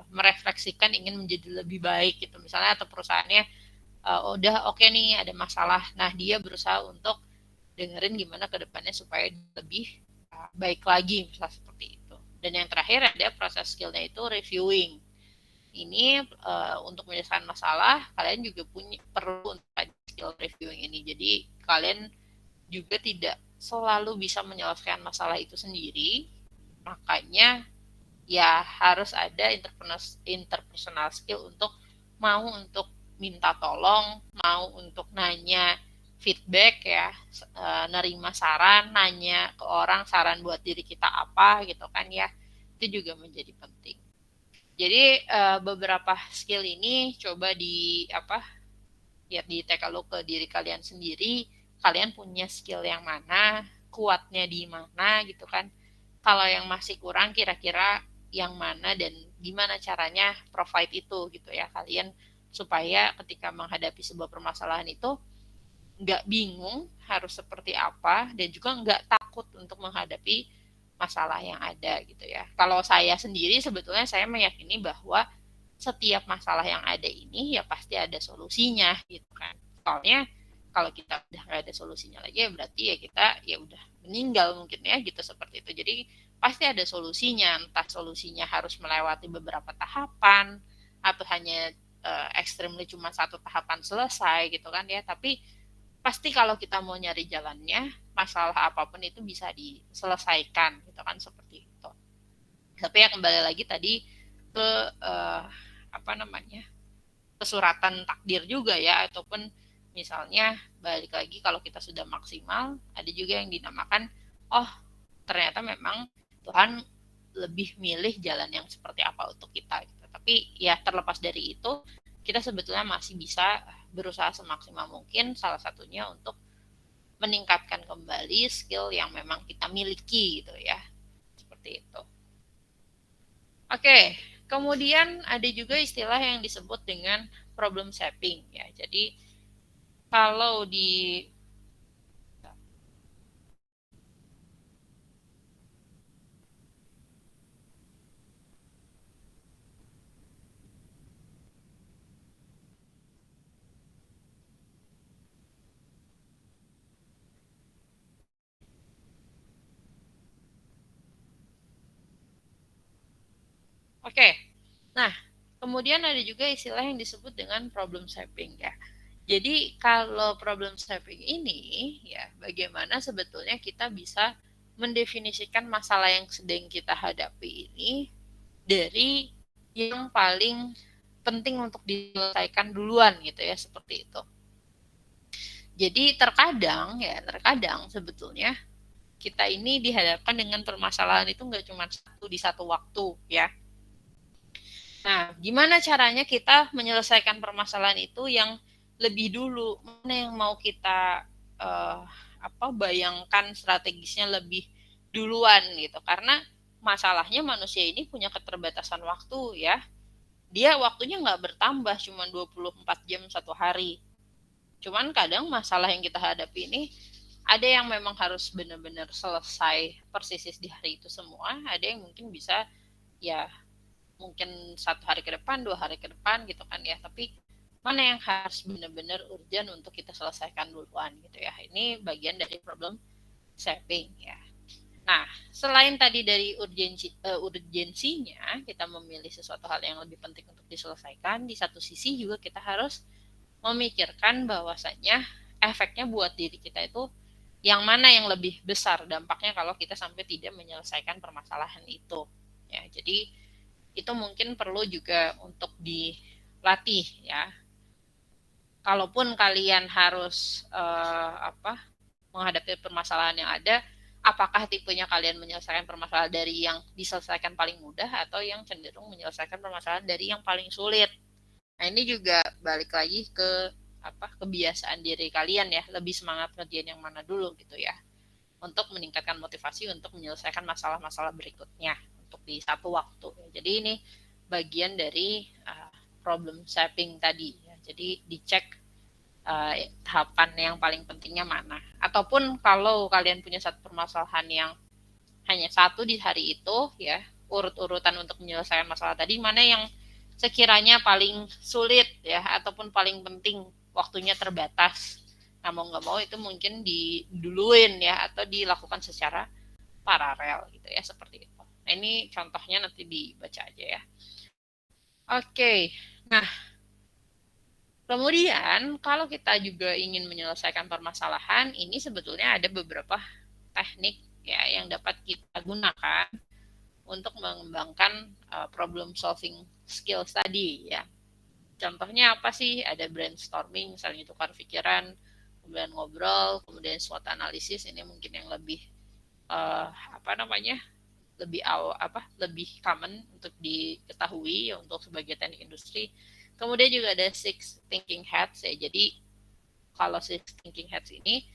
merefleksikan ingin menjadi lebih baik gitu misalnya, atau perusahaannya udah oke nih ada masalah, nah dia berusaha untuk dengerin gimana ke depannya supaya lebih baik lagi misalnya, seperti itu. Dan yang terakhir ada proses skillnya itu reviewing. Ini untuk menyelesaikan masalah kalian juga perlu untuk skill reviewing ini. Jadi kalian juga tidak selalu bisa menyelesaikan masalah itu sendiri, makanya ya harus ada interpersonal skill untuk mau untuk minta tolong, mau untuk nanya feedback ya, nerima saran, nanya ke orang saran buat diri kita apa gitu kan ya, itu juga menjadi penting. Jadi beberapa skill ini coba di take a look ke diri kalian sendiri, kalian punya skill yang mana, kuatnya di mana gitu kan. Kalau yang masih kurang kira-kira yang mana dan gimana caranya provide itu gitu ya kalian, supaya ketika menghadapi sebuah permasalahan itu nggak bingung harus seperti apa, dan juga nggak takut untuk menghadapi masalah yang ada gitu ya. Kalau saya sendiri sebetulnya saya meyakini bahwa setiap masalah yang ada ini ya pasti ada solusinya gitu kan. Soalnya kalau kita udah nggak ada solusinya lagi ya berarti ya kita ya udah meninggal mungkin ya gitu seperti itu. Jadi pasti ada solusinya, entah solusinya harus melewati beberapa tahapan atau hanya ekstrimly cuma satu tahapan selesai gitu kan ya. Tapi pasti kalau kita mau nyari jalannya, masalah apapun itu bisa diselesaikan gitu kan seperti itu. Tapi ya kembali lagi tadi ke apa namanya, kesuratan takdir juga ya, ataupun misalnya balik lagi kalau kita sudah maksimal, ada juga yang dinamakan oh ternyata memang Tuhan lebih milih jalan yang seperti apa untuk kita gitu. Tapi ya terlepas dari itu kita sebetulnya masih bisa berusaha semaksimal mungkin, salah satunya untuk meningkatkan kembali skill yang memang kita miliki gitu ya, seperti itu. Oke, kemudian ada juga istilah yang disebut dengan problem shaping ya. Jadi kalau di Oke. Nah, kemudian ada juga istilah yang disebut dengan problem shaping ya. Jadi kalau problem shaping ini ya bagaimana sebetulnya kita bisa mendefinisikan masalah yang sedang kita hadapi ini dari yang paling penting untuk diselesaikan duluan gitu ya, seperti itu. Jadi terkadang sebetulnya kita ini dihadapkan dengan permasalahan itu nggak cuma satu di satu waktu ya. Nah, gimana caranya kita menyelesaikan permasalahan itu yang lebih dulu? Mana yang mau kita bayangkan strategisnya lebih duluan gitu? Karena masalahnya manusia ini punya keterbatasan waktu ya. Dia waktunya nggak bertambah cuma 24 jam satu hari. Cuman kadang masalah yang kita hadapi ini ada yang memang harus benar-benar selesai persis di hari itu semua, ada yang mungkin bisa ya mungkin 1 hari ke depan, 2 hari ke depan gitu kan ya. Tapi mana yang harus benar-benar urgent untuk kita selesaikan duluan gitu ya. Ini bagian dari problem shaping ya. Nah, selain tadi dari urgensinya, kita memilih sesuatu hal yang lebih penting untuk diselesaikan, di satu sisi juga kita harus memikirkan bahwasanya efeknya buat diri kita itu yang mana yang lebih besar dampaknya kalau kita sampai tidak menyelesaikan permasalahan itu. Ya, jadi itu mungkin perlu juga untuk dilatih ya. Kalaupun kalian harus menghadapi permasalahan yang ada, apakah tipenya kalian menyelesaikan permasalahan dari yang diselesaikan paling mudah atau yang cenderung menyelesaikan permasalahan dari yang paling sulit. Nah, ini juga balik lagi ke kebiasaan diri kalian ya, lebih semangat ngerjain yang mana dulu gitu ya. Untuk meningkatkan motivasi untuk menyelesaikan masalah-masalah berikutnya untuk di satu waktu. Jadi ini bagian dari problem shaping tadi. Ya. Jadi dicek tahapan yang paling pentingnya mana. Ataupun kalau kalian punya satu permasalahan yang hanya satu di hari itu, ya urut-urutan untuk menyelesaikan masalah tadi mana yang sekiranya paling sulit ya ataupun paling penting, waktunya terbatas. Nah mau nggak mau itu mungkin diduluin ya atau dilakukan secara paralel gitu ya, seperti itu. Nah ini contohnya nanti dibaca aja ya. Oke, nah kemudian kalau kita juga ingin menyelesaikan permasalahan ini sebetulnya ada beberapa teknik ya yang dapat kita gunakan untuk mengembangkan problem solving skills tadi ya. Contohnya apa sih? Ada brainstorming, misalnya tukar pikiran, kemudian ngobrol, kemudian SWOT analisis. Ini mungkin yang lebih lebih common untuk diketahui ya, untuk sebagai teknik industri. Kemudian juga ada six thinking hats ya. Jadi kalau six thinking hats ini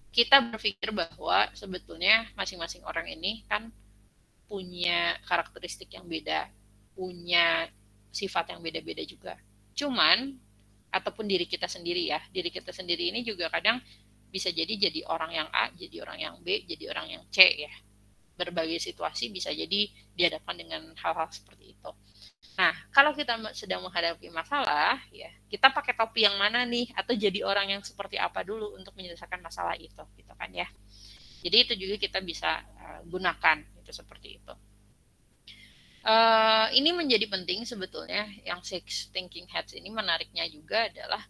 kita berpikir bahwa sebetulnya masing-masing orang ini kan punya karakteristik yang beda, punya sifat yang beda-beda juga. Cuman ataupun diri kita sendiri ya, diri kita sendiri ini juga kadang bisa jadi orang yang A, jadi orang yang B, jadi orang yang C ya. Berbagai situasi bisa jadi dihadapkan dengan hal-hal seperti itu. Nah, kalau kita sedang menghadapi masalah, ya kita pakai topi yang mana nih? Atau jadi orang yang seperti apa dulu untuk menyelesaikan masalah itu, gitu kan ya? Jadi itu juga kita bisa gunakan itu seperti itu. Ini menjadi penting sebetulnya yang six thinking hats ini menariknya juga adalah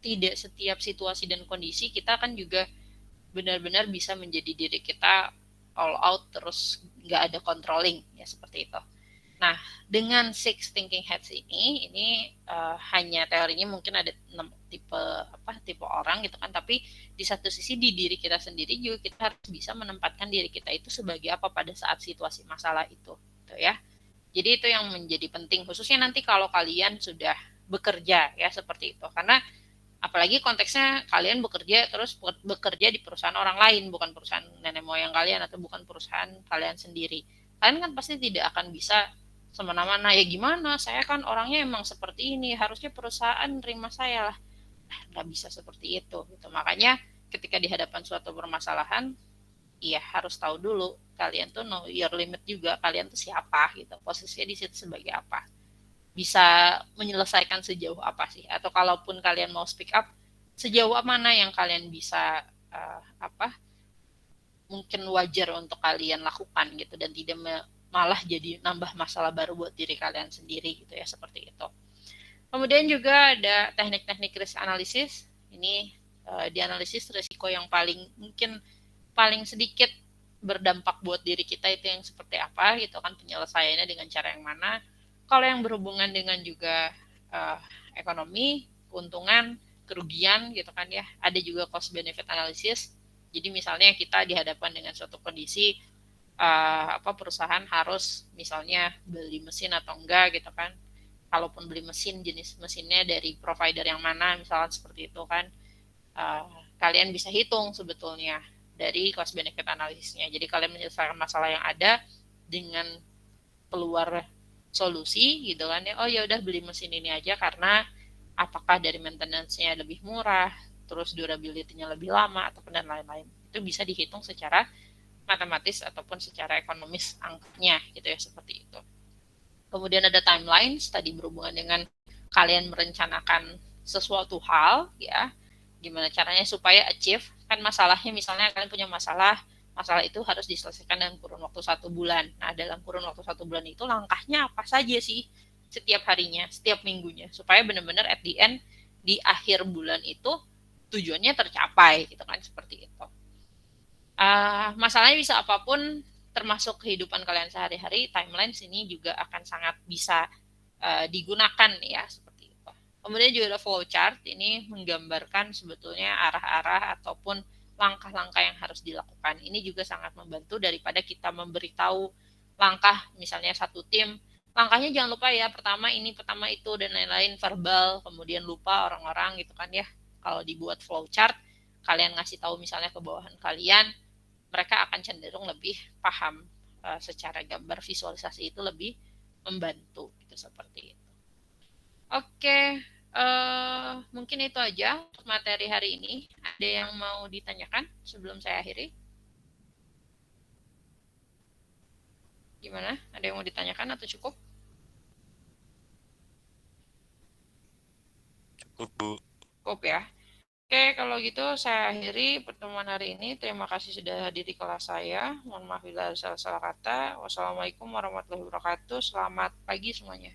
tidak setiap situasi dan kondisi kita kan juga benar-benar bisa menjadi diri kita all out terus nggak ada controlling ya seperti itu. Nah, dengan six thinking hats ini hanya teorinya mungkin ada 6 tipe orang gitu kan, tapi di satu sisi di diri kita sendiri juga kita harus bisa menempatkan diri kita itu sebagai apa pada saat situasi masalah itu, gitu ya. Jadi itu yang menjadi penting khususnya nanti kalau kalian sudah bekerja ya seperti itu. Karena apalagi konteksnya kalian bekerja terus bekerja di perusahaan orang lain, bukan perusahaan nenek moyang kalian atau bukan perusahaan kalian sendiri. Kalian kan pasti tidak akan bisa semena-mena, ya gimana, saya kan orangnya emang seperti ini, harusnya perusahaan terima saya lah. Nggak bisa seperti itu gitu. Makanya ketika di hadapan suatu permasalahan, ya harus tahu dulu kalian tuh know your limit juga, kalian tuh siapa gitu, posisinya di situ sebagai apa, bisa menyelesaikan sejauh apa sih, atau kalaupun kalian mau speak up, sejauh mana yang kalian bisa mungkin wajar untuk kalian lakukan gitu, dan tidak malah jadi nambah masalah baru buat diri kalian sendiri gitu ya, seperti itu. Kemudian juga ada teknik-teknik risk analysis. Ini dianalisis risiko yang mungkin paling sedikit berdampak buat diri kita itu yang seperti apa gitu kan, penyelesaiannya dengan cara yang mana. Kalau yang berhubungan dengan juga ekonomi, keuntungan, kerugian gitu kan ya, ada juga cost benefit analysis. Jadi misalnya kita dihadapkan dengan suatu kondisi perusahaan harus misalnya beli mesin atau enggak gitu kan. Kalaupun beli mesin, jenis mesinnya dari provider yang mana misalnya seperti itu kan. Kalian bisa hitung sebetulnya dari cost benefit analisisnya. Jadi kalian menyelesaikan masalah yang ada dengan keluar solusi gitu kan ya. Oh ya udah beli mesin ini aja karena apakah dari maintenance-nya lebih murah, terus durability-nya lebih lama ataupun dan lain-lain. Itu bisa dihitung secara matematis ataupun secara ekonomis angkanya gitu ya, seperti itu. Kemudian ada timeline, tadi berhubungan dengan kalian merencanakan sesuatu hal ya, gimana caranya supaya achieve kan masalahnya, misalnya kalian punya masalah itu harus diselesaikan dalam kurun waktu 1 bulan. Nah, dalam kurun waktu 1 bulan itu langkahnya apa saja sih setiap harinya, setiap minggunya, supaya benar-benar at the end di akhir bulan itu tujuannya tercapai gitu kan, seperti itu. Masalahnya bisa apapun, termasuk kehidupan kalian sehari-hari, timeline sini juga akan sangat bisa digunakan ya, seperti itu. Kemudian juga ada flowchart, ini menggambarkan sebetulnya arah-arah ataupun langkah-langkah yang harus dilakukan. Ini juga sangat membantu daripada kita memberitahu langkah, misalnya satu tim, langkahnya jangan lupa ya, pertama ini, pertama itu, dan lain-lain, verbal, kemudian lupa orang-orang gitu kan ya. Kalau dibuat flowchart, kalian ngasih tahu misalnya ke bawahan kalian, mereka akan cenderung lebih paham secara gambar, visualisasi itu lebih membantu gitu, seperti itu. Oke, mungkin itu aja untuk materi hari ini. Ada yang mau ditanyakan sebelum saya akhiri? Gimana? Ada yang mau ditanyakan atau cukup? Cukup, Bu. Cukup ya. Oke, kalau gitu saya akhiri pertemuan hari ini. Terima kasih sudah hadir di kelas saya. Mohon maaf bila ada salah-salah kata. Wassalamualaikum warahmatullahi wabarakatuh. Selamat pagi semuanya.